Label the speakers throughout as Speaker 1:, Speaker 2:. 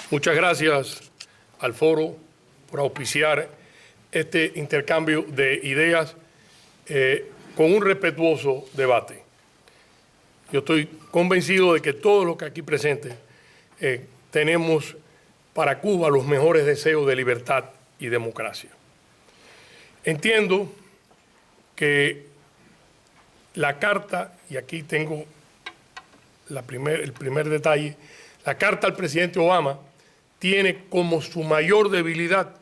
Speaker 1: Muchas gracias al foro por auspiciar este intercambio de ideas con un respetuoso debate. Yo estoy convencido de que todos los que aquí presentes tenemos para Cuba los mejores deseos de libertad y democracia. Entiendo que la carta, y aquí tengo el primer detalle, la carta al presidente Obama tiene como su mayor debilidad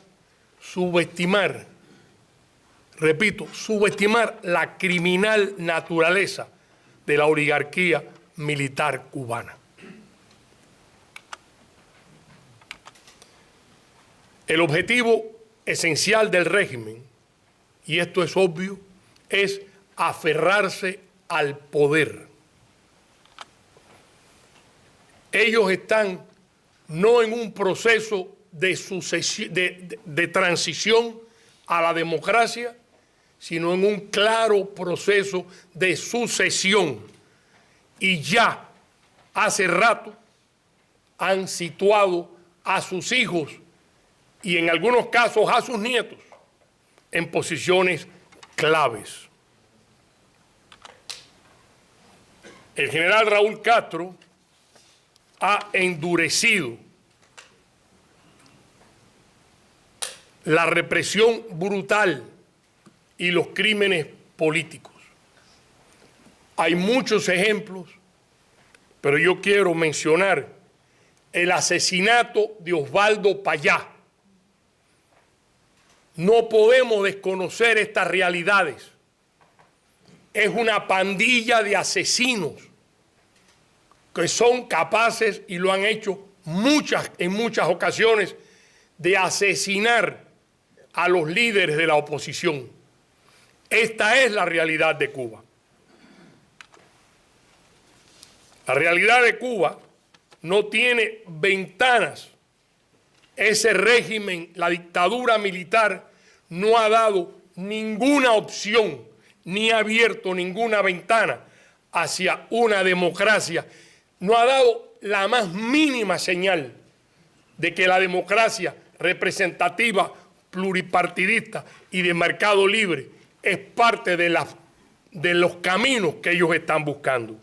Speaker 1: subestimar, repito, subestimar la criminal naturaleza de la oligarquía militar cubana. El objetivo esencial del régimen, y esto es obvio, es aferrarse al poder. Ellos están no en un proceso de transición a la democracia, sino en un claro proceso de sucesión. Y ya hace rato han situado a sus hijos y en algunos casos a sus nietos en posiciones claves. El general Raúl Castro ha endurecido la represión brutal y los crímenes políticos. Hay muchos ejemplos, pero yo quiero mencionar el asesinato de Osvaldo Payá. No podemos desconocer estas realidades. Es una pandilla de asesinos que son capaces, y lo han hecho en muchas ocasiones, de asesinar a los líderes de la oposición. Esta es la realidad de Cuba. La realidad de Cuba no tiene ventanas. Ese régimen, la dictadura militar, no ha dado ninguna opción, ni ha abierto ninguna ventana hacia una democracia. No ha dado la más mínima señal de que la democracia representativa, pluripartidista y de mercado libre es parte de los caminos que ellos están buscando.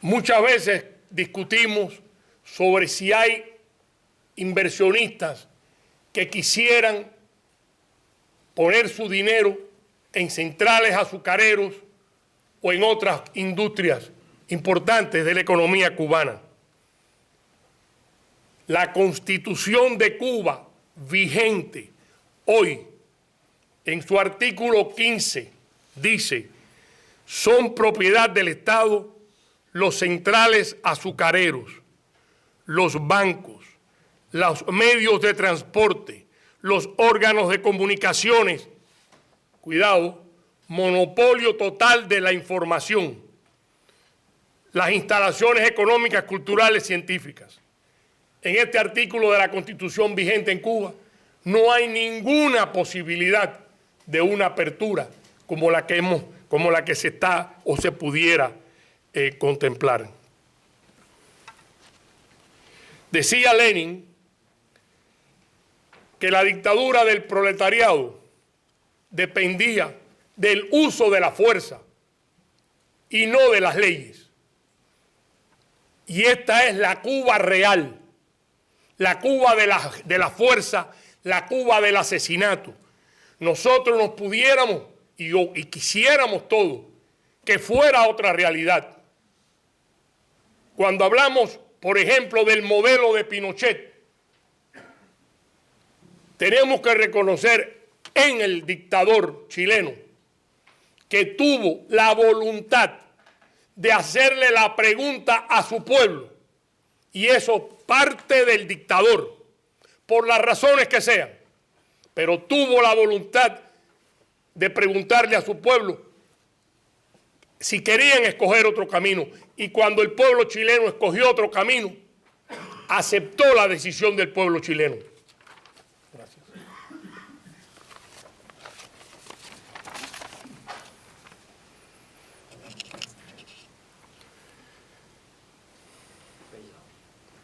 Speaker 1: Muchas veces discutimos sobre si hay inversionistas que quisieran poner su dinero en centrales azucareros o en otras industrias importantes de la economía cubana. La Constitución de Cuba vigente hoy, en su artículo 15, dice: son propiedad del Estado los centrales azucareros, los bancos, los medios de transporte, los órganos de comunicaciones, cuidado, monopolio total de la información, las instalaciones económicas, culturales, científicas. En este artículo de la Constitución vigente en Cuba no hay ninguna posibilidad de una apertura como la que se está o se pudiera contemplar. Decía Lenin que la dictadura del proletariado dependía del uso de la fuerza y no de las leyes. Y esta es la Cuba real, la Cuba de la fuerza, la Cuba del asesinato. Nosotros nos pudiéramos y quisiéramos todos que fuera otra realidad. Cuando hablamos, por ejemplo, del modelo de Pinochet, tenemos que reconocer en el dictador chileno que tuvo la voluntad de hacerle la pregunta a su pueblo, y eso parte del dictador, por las razones que sean, pero tuvo la voluntad de preguntarle a su pueblo si querían escoger otro camino, y cuando el pueblo chileno escogió otro camino, aceptó la decisión del pueblo chileno. Gracias.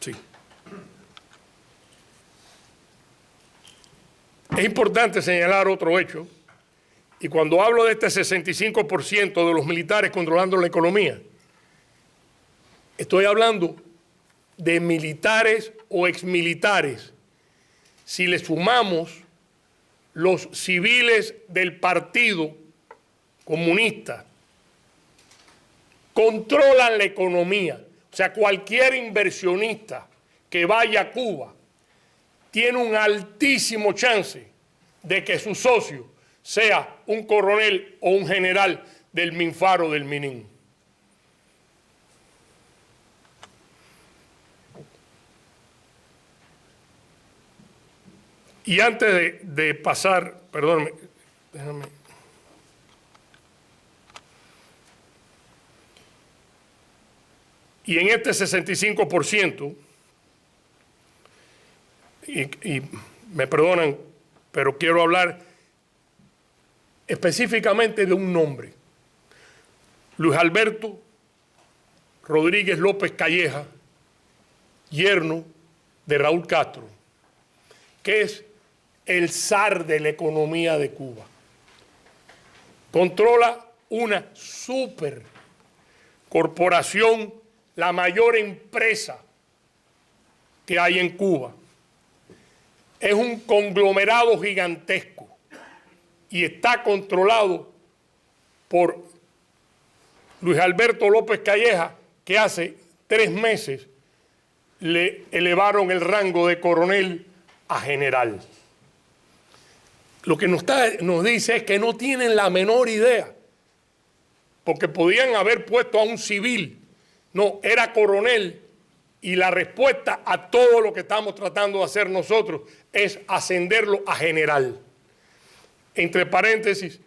Speaker 1: Sí. Es importante señalar otro hecho, y cuando hablo de este 65% de los militares controlando la economía, estoy hablando de militares o exmilitares. Si le sumamos los civiles del Partido Comunista, controlan la economía. O sea, cualquier inversionista que vaya a Cuba tiene un altísimo chance de que su socio sea un coronel o un general del MINFAR o del MININ. Y antes de pasar, perdóname, déjame. Y en este 65%, y me perdonan, pero quiero hablar específicamente de un nombre. Luis Alberto Rodríguez López Calleja, yerno de Raúl Castro, que es el zar de la economía de Cuba. Controla una super corporación, la mayor empresa que hay en Cuba. Es un conglomerado gigantesco y está controlado por Luis Alberto López Calleja, que hace 3 meses le elevaron el rango de coronel a general. Lo que nos dice es que no tienen la menor idea, porque podían haber puesto a un civil. No, era coronel, y la respuesta a todo lo que estamos tratando de hacer nosotros es ascenderlo a general. Entre paréntesis,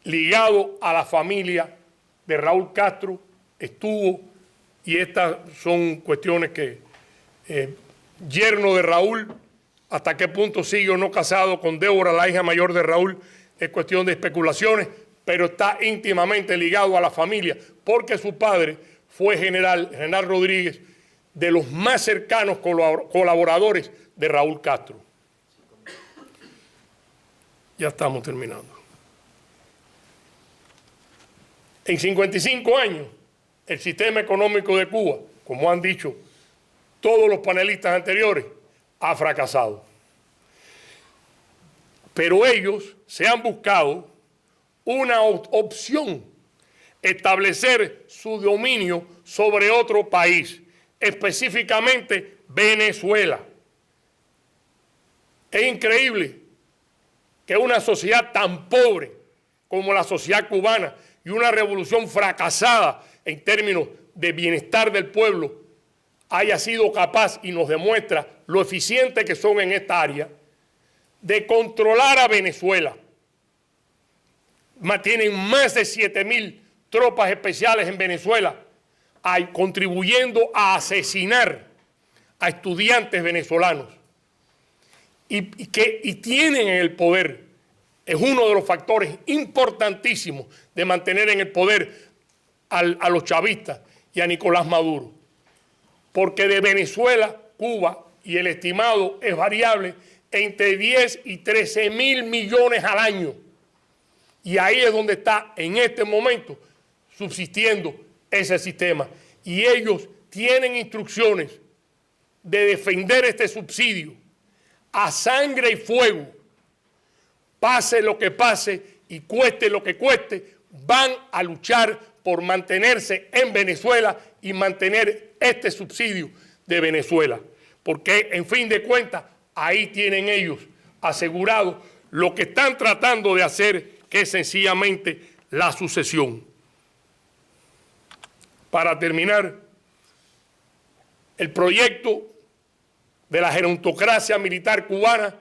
Speaker 1: ligado a la familia de Raúl Castro, estuvo, y estas son cuestiones que, yerno de Raúl, hasta qué punto sigue o no casado con Débora, la hija mayor de Raúl, es cuestión de especulaciones, pero está íntimamente ligado a la familia, porque su padre fue general Rodríguez, de los más cercanos colaboradores de Raúl Castro. Ya estamos terminando. En 55 años, el sistema económico de Cuba, como han dicho todos los panelistas anteriores, ha fracasado. Pero ellos se han buscado una opción: establecer su dominio sobre otro país, específicamente Venezuela. Es increíble que una sociedad tan pobre como la sociedad cubana y una revolución fracasada en términos de bienestar del pueblo haya sido capaz, y nos demuestra lo eficiente que son en esta área, de controlar a Venezuela. Tienen más de 7.000 tropas especiales en Venezuela, contribuyendo a asesinar a estudiantes venezolanos. Y tienen en el poder, es uno de los factores importantísimos de mantener en el poder a los chavistas y a Nicolás Maduro. Porque de Venezuela, Cuba, y el estimado es variable, entre 10 y 13.000 millones al año. Y ahí es donde está en este momento subsistiendo ese sistema. Y ellos tienen instrucciones de defender este subsidio a sangre y fuego. Pase lo que pase y cueste lo que cueste, van a luchar por mantenerse en Venezuela y mantener este subsidio de Venezuela. Porque, en fin de cuentas, ahí tienen ellos asegurado lo que están tratando de hacer, que es sencillamente la sucesión. Para terminar, el proyecto de la gerontocracia militar cubana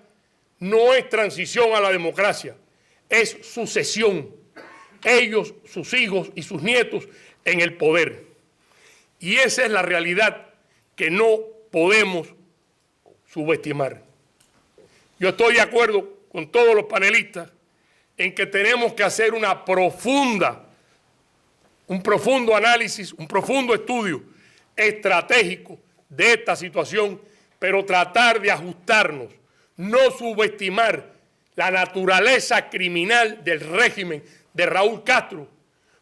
Speaker 1: no es transición a la democracia, es sucesión. Ellos, sus hijos y sus nietos en el poder. Y esa es la realidad que no podemos subestimar. Yo estoy de acuerdo con todos los panelistas en que tenemos que hacer un profundo análisis, un profundo estudio estratégico de esta situación, pero tratar de ajustarnos, no subestimar la naturaleza criminal del régimen de Raúl Castro,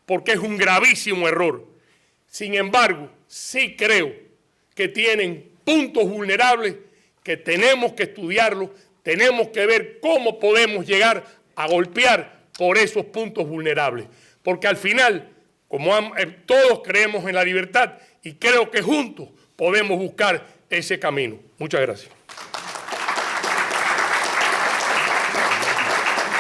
Speaker 1: porque es un gravísimo error. Sin embargo, sí creo que tienen puntos vulnerables que tenemos que estudiarlos, tenemos que ver cómo podemos llegar a golpear por esos puntos vulnerables. Porque al final, como todos creemos en la libertad y creo que juntos podemos buscar ese camino. Muchas gracias.